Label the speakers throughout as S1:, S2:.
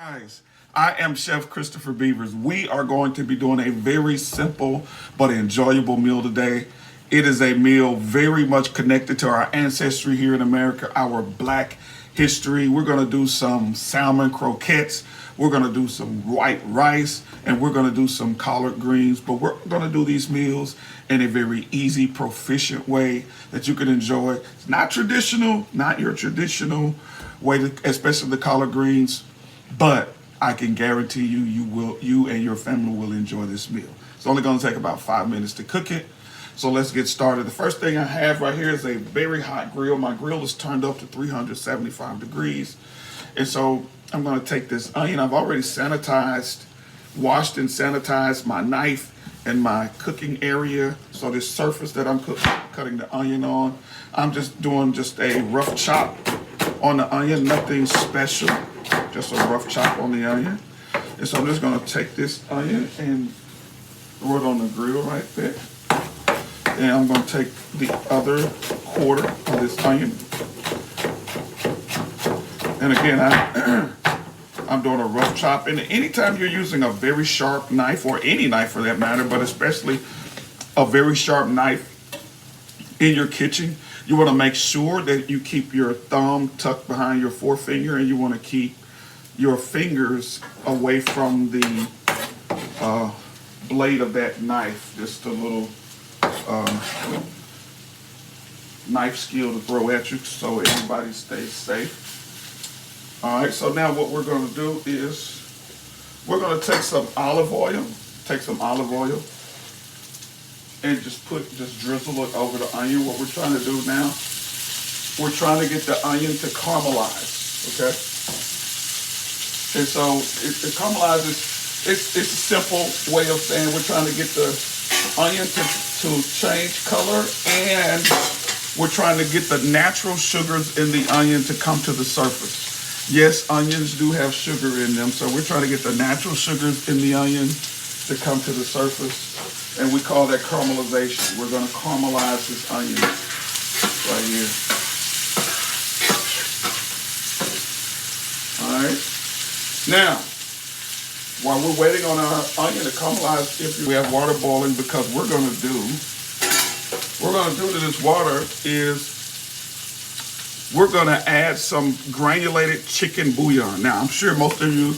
S1: Guys, I am Chef Christopher Beavers. We are going to be doing a very simple but enjoyable meal today. It is a meal very much connected to our ancestry here in America, our black history. We're going to do some salmon croquettes. We're going to do some white rice, and we're going to do some collard greens. But we're going to do these meals in a very easy, proficient way that you can enjoy. It's not traditional, not your traditional way, especially the collard greens. But I can guarantee you and your family will enjoy this meal. It's only going to take about 5 minutes to cook it. So let's get started. The first thing I have right here is a very hot grill. My grill is turned up to 375 degrees. And so I'm going to take this onion. I've already washed and sanitized my knife and my cooking area. So this surface that I'm cutting the onion on, I'm just doing a rough chop on the onion, nothing special. Just a rough chop on the onion. And so I'm just going to take this onion and throw it on the grill right there. And I'm going to take the other quarter of this onion. And again, I'm doing a rough chop. And anytime you're using a very sharp knife, or any knife for that matter, but especially a very sharp knife in your kitchen, you want to make sure that you keep your thumb tucked behind your forefinger, and you want to keep your fingers away from the blade of that knife. Just a little knife skill to throw at you so everybody stays safe. All right, so now what we're going to do is we're going to take some olive oil, and just drizzle it over the onion. What we're trying to do now, we're trying to get the onion to caramelize, okay? And so it caramelizes, it's a simple way of saying we're trying to get the onion to change color, and we're trying to get the natural sugars in the onion to come to the surface. Yes, onions do have sugar in them, so we're trying to get the natural sugars in the onion to come to the surface, and we call that caramelization. We're going to caramelize this onion right here. All right. Now, while we're waiting on our onion to caramelize, we have water boiling, because we're going to do to this water is we're going to add some granulated chicken bouillon. Now, I'm sure most of you,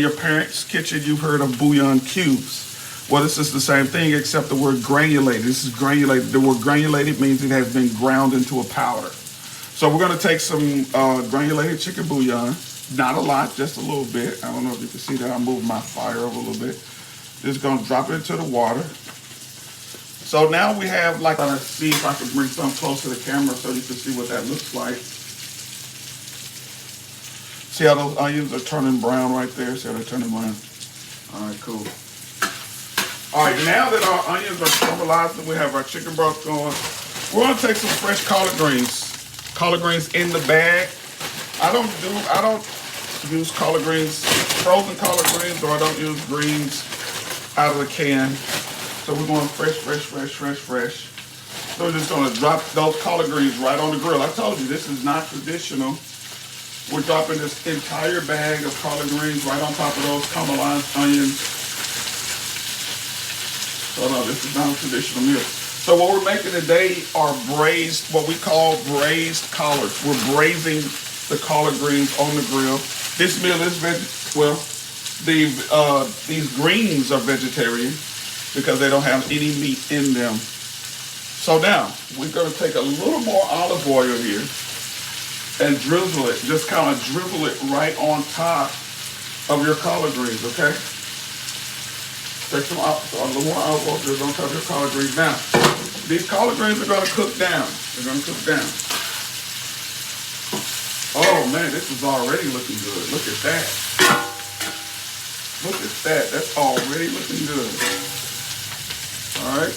S1: your parents' kitchen, you've heard of bouillon cubes. Well, this is the same thing, except the word granulated. This is granulated. The word granulated means it has been ground into a powder. So we're going to take some granulated chicken bouillon. Not a lot, just a little bit. I don't know if you can see that. I'm moving my fire over a little bit. Just going to drop it into the water. So now we have, let's see if I can bring some close to the camera so you can see what that looks like. See how those onions are turning brown right there? See how they're turning brown? All right, cool. All right, now that our onions are caramelized and we have our chicken broth going, we're going to take some fresh collard greens. Collard greens in the bag. I don't use collard greens, frozen collard greens, or I don't use greens out of the can. So we're going fresh. So we're just going to drop those collard greens right on the grill. I told you, this is not traditional. We're dropping this entire bag of collard greens right on top of those caramelized onions. So no, this is not a traditional meal. So what we're making today are braised, what we call braised collards. We're braising the collard greens on the grill. This meal is these greens are vegetarian because they don't have any meat in them. So now we're going to take a little more olive oil here and drizzle it, just kind of drizzle it right on top of your collard greens, okay? Take a little more olive oil, just on top of your collard greens. Now, these collard greens are going to cook down. They're going to cook down. Oh man, this is already looking good. Look at that. Look at that. That's already looking good. All right.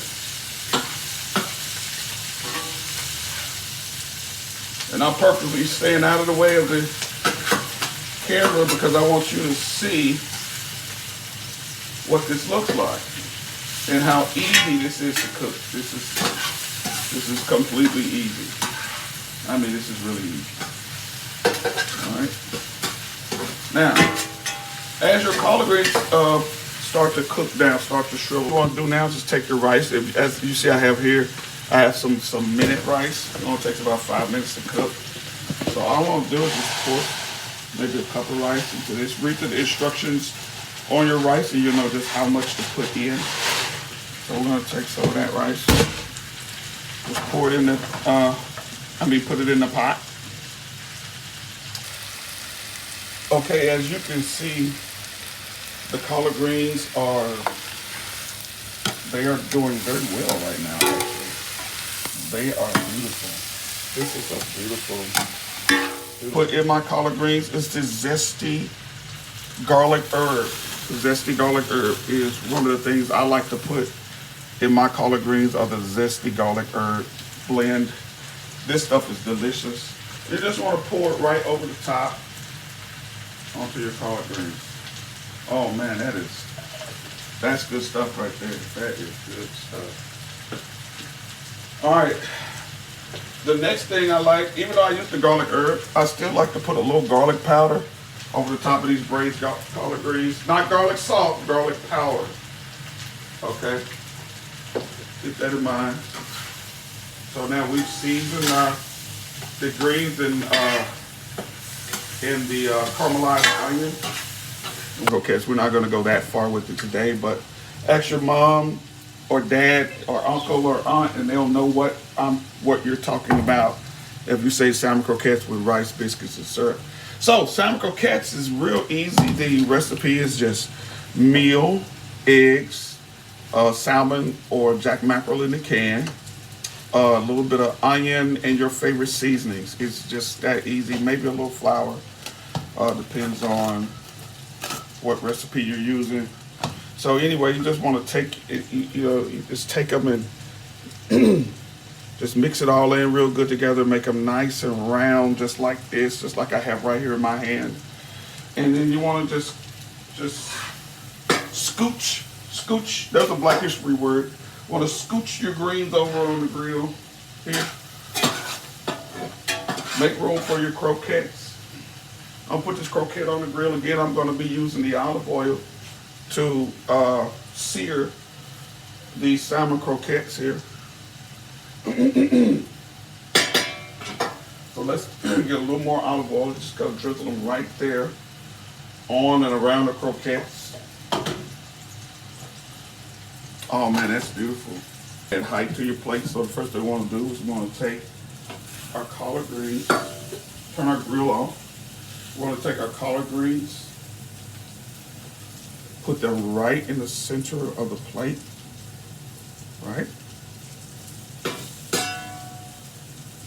S1: And I'm purposely staying out of the way of the camera because I want you to see what this looks like and how easy this is to cook. This is completely easy. I mean, this is really easy. All right. Now, as your collard greens start to cook down, start to shrivel, what you want to do now is just take your rice. As you see I have here, I have some minute rice. It only takes about 5 minutes to cook. So all I want to do is just pour maybe a cup of rice into this. Read the instructions on your rice and you'll know just how much to put in. So we're going to take some of that rice. Just pour it in the, put it in the pot. Okay, as you can see, the collard greens they are doing very well right now. They are beautiful. This is a beautiful. Put in my collard greens is the zesty garlic herb. The zesty garlic herb is one of the things I like to put in my collard greens, are the zesty garlic herb blend. This stuff is delicious. You just want to pour it right over the top onto your collard greens. Oh man, that's good stuff right there. That is good stuff. All right. The next thing I like, even though I use the garlic herb, I still like to put a little garlic powder over the top of these braised collard greens. Not garlic salt, garlic powder. Okay. Keep that in mind. So now we've seasoned the greens in the caramelized onion. Okay, so we're not going to go that far with it today, but ask your mom or dad or uncle or aunt, and they'll know what you're talking about if you say salmon croquettes with rice, biscuits, and syrup. So salmon croquettes is real easy. The recipe is just meal, eggs, salmon or jack mackerel in the can, a little bit of onion, and your favorite seasonings. It's just that easy. Maybe a little flour. Depends on what recipe you're using. So anyway, you just want to take it, you just take them and just mix it all in real good together, make them nice and round, just like this, just like I have right here in my hand. And then you want to just scooch, there's a Black History word. You want to scooch your greens over on the grill here. Make room for your croquettes. I'll put this croquette on the grill. Again, I'm going to be using the olive oil to sear these salmon croquettes here. So let's get a little more olive oil. Just go drizzle them right there on and around the croquettes. Oh man, that's beautiful. Add height to your plate. So the first thing we want to do is we want to take our collard greens, turn our grill off. We want to take our collard greens, put them right in the center of the plate, right?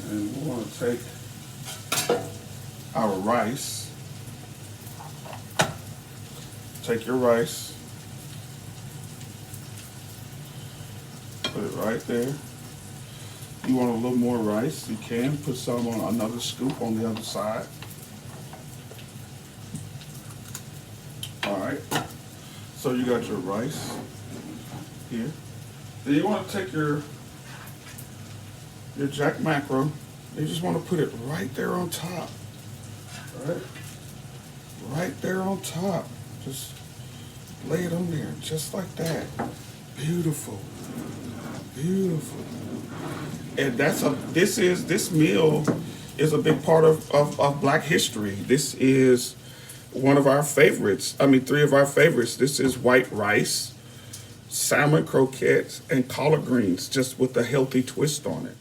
S1: And we want to take our rice. Take your rice, put it right there. You want a little more rice, you can put some on another scoop on the other side. All right, so you got your rice here. Then you want to take your jack mackerel. You just want to put it right there on top. Right there on top. Just lay it on there, just like that. Beautiful, beautiful. And this meal is a big part of Black history. This is one of our favorites. I mean, three of our favorites. This is white rice, salmon croquettes, and collard greens, just with a healthy twist on it.